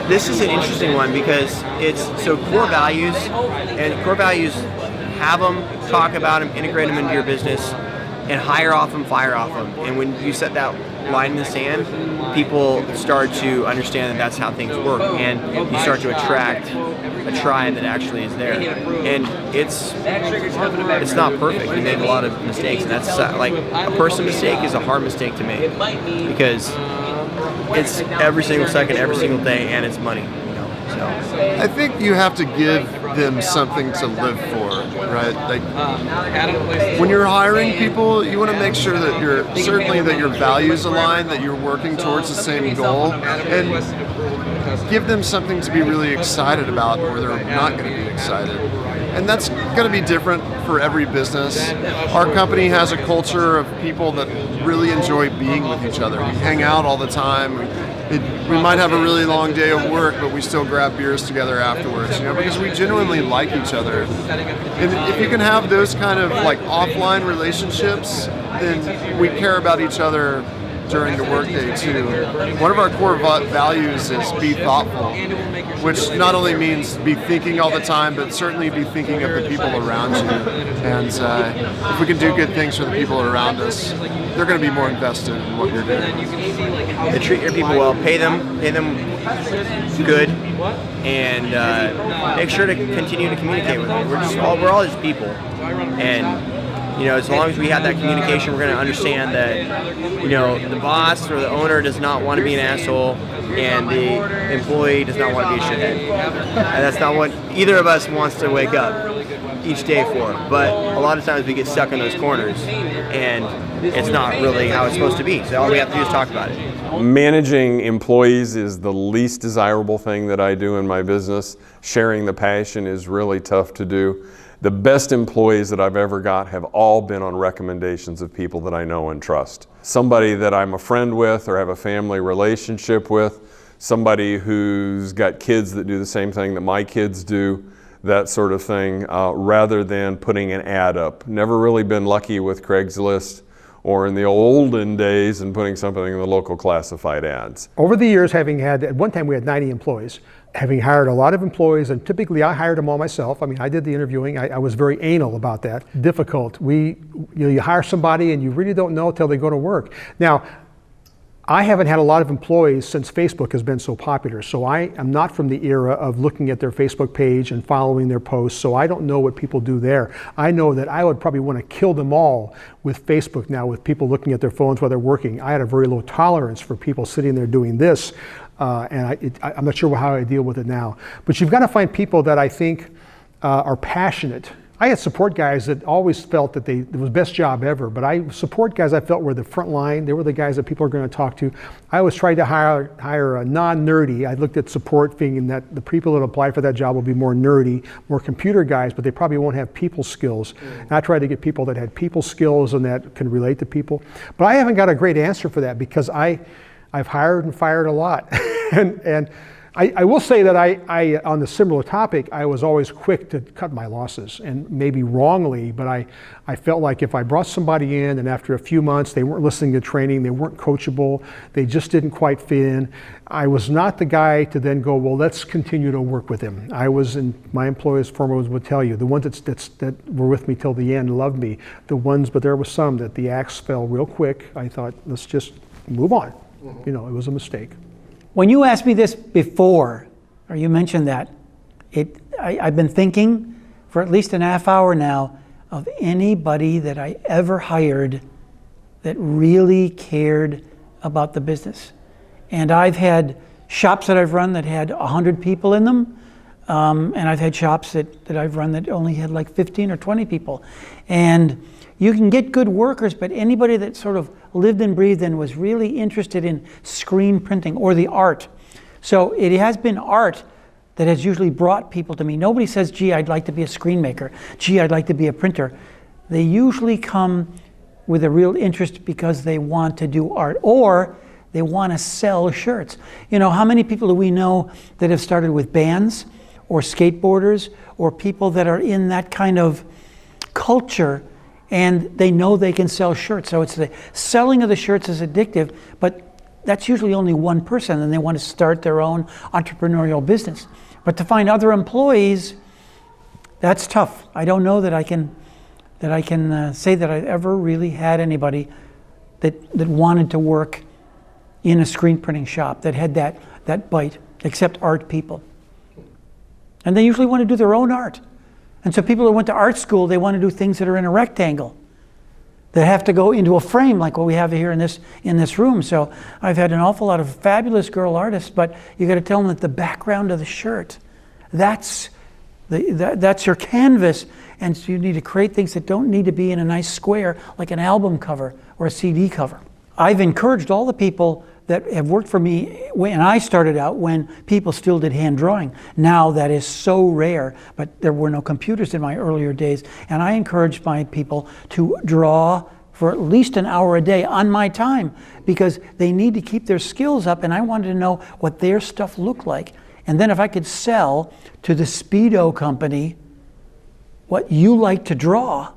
This is an interesting one because it's so core values, and core values, have them, talk about them, integrate them into your business, and hire off them, fire off them. And when you set that line in the sand, people start to understand that that's how things work, and you start to attract a tribe that actually is there. And it's not perfect. We made a lot of mistakes, and that's like a person mistake is a hard mistake to make because it's every single second, every single day, and it's money. So I think you have to give them something to live for, right? Like when you're hiring people, you want to make sure that your values align, that you're working towards the same goal, and give them something to be really excited about, or they're not going to be excited. And that's going to be different for every business. Our company has a culture of people that really enjoy being with each other. We hang out all the time. We might have a really long day of work, but we still grab beers together afterwards, because we genuinely like each other. And if you can have those kind of like offline relationships, then we care about each other during the workday too. One of our core values is be thoughtful, which not only means be thinking all the time, but certainly be thinking of the people around you. And if we can do good things for the people around us, they're going to be more invested in what you're doing. And treat your people well, pay them good, and make sure to continue to communicate with them. We're all just people, and as long as we have that communication, we're going to understand that, the boss or the owner does not want to be an asshole, and the employee does not want to be a shithead. And that's not what either of us wants to wake up each day for. But a lot of times we get stuck in those corners, and it's not really how it's supposed to be. So all we have to do is talk about it. Managing employees is the least desirable thing that I do in my business. Sharing the passion is really tough to do. The best employees that I've ever got have all been on recommendations of people that I know and trust. Somebody that I'm a friend with or have a family relationship with, somebody who's got kids that do the same thing that my kids do, that sort of thing, rather than putting an ad up. Never really been lucky with Craigslist or in the olden days and putting something in the local classified ads. Over the years, at one time we had 90 employees, having hired a lot of employees, and typically I hired them all myself. I mean, I did the interviewing. I was very anal about that. Difficult. You hire somebody and you really don't know till they go to work. Now, I haven't had a lot of employees since Facebook has been so popular, so I am not from the era of looking at their Facebook page and following their posts, so I don't know what people do there. I know that I would probably want to kill them all with Facebook now, with people looking at their phones while they're working. I had a very low tolerance for people sitting there doing this, and I'm not sure how I deal with it now. But you've got to find people that I think are passionate. I had support guys that always felt that it was the best job ever, but support guys I felt were the front line. They were the guys that people are going to talk to. I always tried to hire a non-nerdy. I looked at support thinking that the people that apply for that job will be more nerdy, more computer guys, but they probably won't have people skills. And I tried to get people that had people skills and that can relate to people. But I haven't got a great answer for that because I've hired and fired a lot. and I will say that I on the similar topic, I was always quick to cut my losses, and maybe wrongly, but I felt like if I brought somebody in and after a few months they weren't listening to training, they weren't coachable, they just didn't quite fit in, I was not the guy to then go, well, let's continue to work with him. I was, and my employees foremost would tell you, the ones that were with me till the end loved me. But there was some that the axe fell real quick. I thought, let's just move on. It was a mistake. When you asked me this before, or you mentioned that, I've been thinking for at least a half hour now of anybody that I ever hired that really cared about the business. And I've had shops that I've run that had 100 people in them, and I've had shops that I've run that only had like 15 or 20 people. And you can get good workers, but anybody that sort of lived and breathed and was really interested in screen printing or the art. So it has been art that has usually brought people to me. Nobody says, gee, I'd like to be a screen maker. Gee, I'd like to be a printer. They usually come with a real interest because they want to do art or they want to sell shirts. How many people do we know that have started with bands or skateboarders or people that are in that kind of culture and they know they can sell shirts. So it's the selling of the shirts is addictive, but that's usually only one person, and they want to start their own entrepreneurial business. But to find other employees, that's tough. I don't know that I can say that I've ever really had anybody that wanted to work in a screen printing shop that had that bite, except art people. And they usually want to do their own art. And so people that went to art school, they want to do things that are in a rectangle, that have to go into a frame like what we have here in this room. So I've had an awful lot of fabulous girl artists, but you got to tell them that the background of the shirt, that's your canvas, and so you need to create things that don't need to be in a nice square like an album cover or a CD cover. I've encouraged all the people that have worked for me when I started out, when people still did hand drawing. Now that is so rare, but there were no computers in my earlier days, and I encouraged my people to draw for at least an hour a day on my time, because they need to keep their skills up, and I wanted to know what their stuff looked like. And then if I could sell to the Speedo company what you like to draw,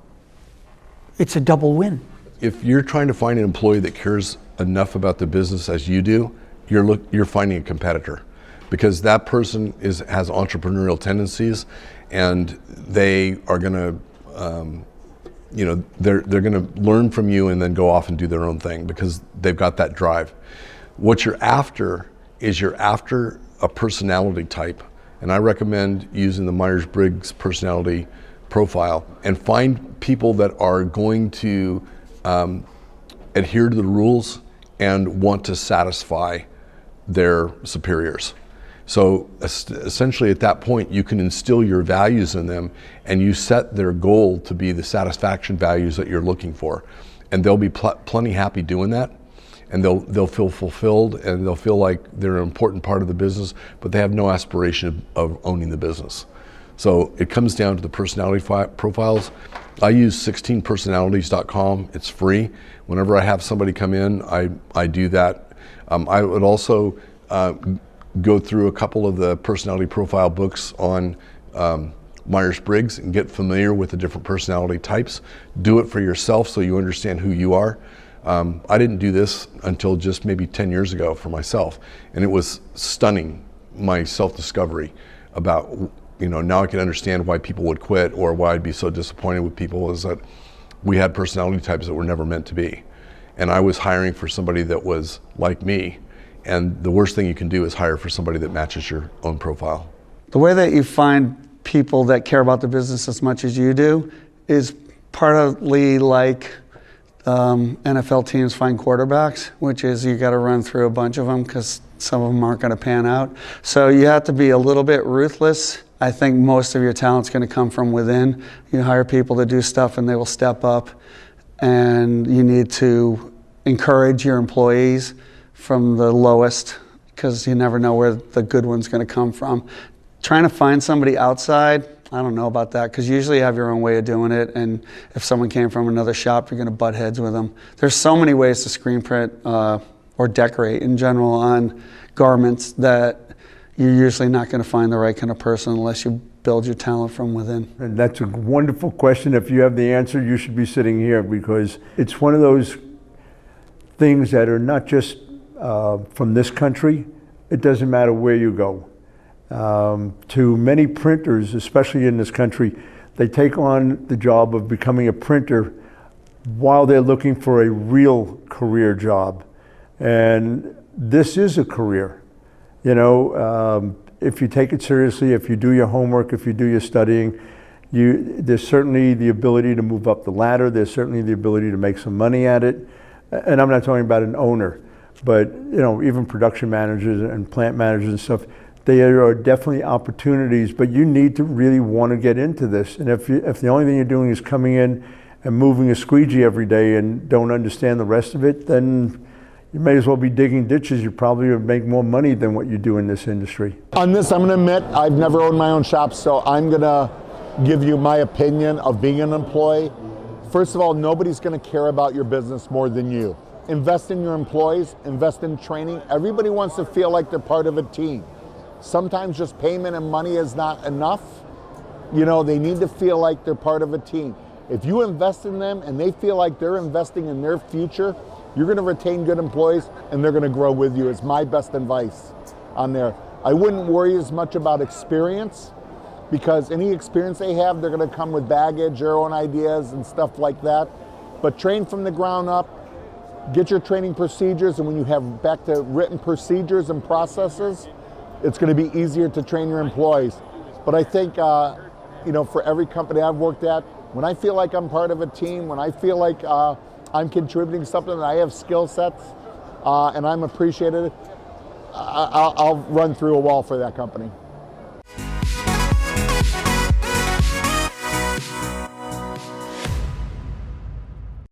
it's a double win. If you're trying to find an employee that cares enough about the business as you do, you're finding a competitor, because that person has entrepreneurial tendencies, and they are going to, they're going to learn from you and then go off and do their own thing because they've got that drive. What you're after is a personality type, and I recommend using the Myers-Briggs personality profile and find people that are going to adhere to the rules and want to satisfy their superiors. So essentially at that point you can instill your values in them, and you set their goal to be the satisfaction values that you're looking for, and they'll be plenty happy doing that, and they'll feel fulfilled, and they'll feel like they're an important part of the business, but they have no aspiration of owning the business. So it comes down to the personality profiles. I use 16personalities.com. It's free. Whenever I have somebody come in, I do that. I would also go through a couple of the personality profile books on Myers-Briggs and get familiar with the different personality types. Do it for yourself so you understand who you are. I didn't do this until just maybe 10 years ago for myself, and it was stunning, my self-discovery about, now I can understand why people would quit, or why I'd be so disappointed with people, is that we had personality types that were never meant to be. And I was hiring for somebody that was like me, and the worst thing you can do is hire for somebody that matches your own profile. The way that you find people that care about the business as much as you do is partly like NFL teams find quarterbacks, which is you got to run through a bunch of them because some of them aren't going to pan out. So you have to be a little bit ruthless. I think most of your talent's going to come from within. You hire people to do stuff and they will step up, and you need to encourage your employees from the lowest, because you never know where the good one's going to come from. Trying to find somebody outside, I don't know about that, because usually you have your own way of doing it, and if someone came from another shop, you're going to butt heads with them. There's so many ways to screen print or decorate in general on garments that you're usually not going to find the right kind of person unless you build your talent from within. And that's a wonderful question. If you have the answer, you should be sitting here, because it's one of those things that are not just from this country. It doesn't matter where you go. To many printers, especially in this country, they take on the job of becoming a printer while they're looking for a real career job. And this is a career. If you take it seriously, if you do your homework, if you do your studying, there's certainly the ability to move up the ladder. There's certainly the ability to make some money at it. And I'm not talking about an owner, but even production managers and plant managers and stuff, there are definitely opportunities, but you need to really want to get into this. And if the only thing you're doing is coming in and moving a squeegee every day and don't understand the rest of it, then you may as well be digging ditches. You probably would make more money than what you do in this industry. On this, I'm going to admit I've never owned my own shop, so I'm going to give you my opinion of being an employee. First of all, nobody's going to care about your business more than you. Invest in your employees, invest in training. Everybody wants to feel like they're part of a team. Sometimes just payment and money is not enough. They need to feel like they're part of a team. If you invest in them and they feel like they're investing in their future, you're going to retain good employees and they're going to grow with you. It's my best advice on there. I wouldn't worry as much about experience, because any experience they have, they're going to come with baggage, their own ideas and stuff like that. But train from the ground up, get your training procedures, and when you have back to written procedures and processes, it's going to be easier to train your employees. But I think, for every company I've worked at, when I feel like I'm part of a team, when I feel like I'm contributing something, and I have skill sets, and I'm appreciated, I'll run through a wall for that company.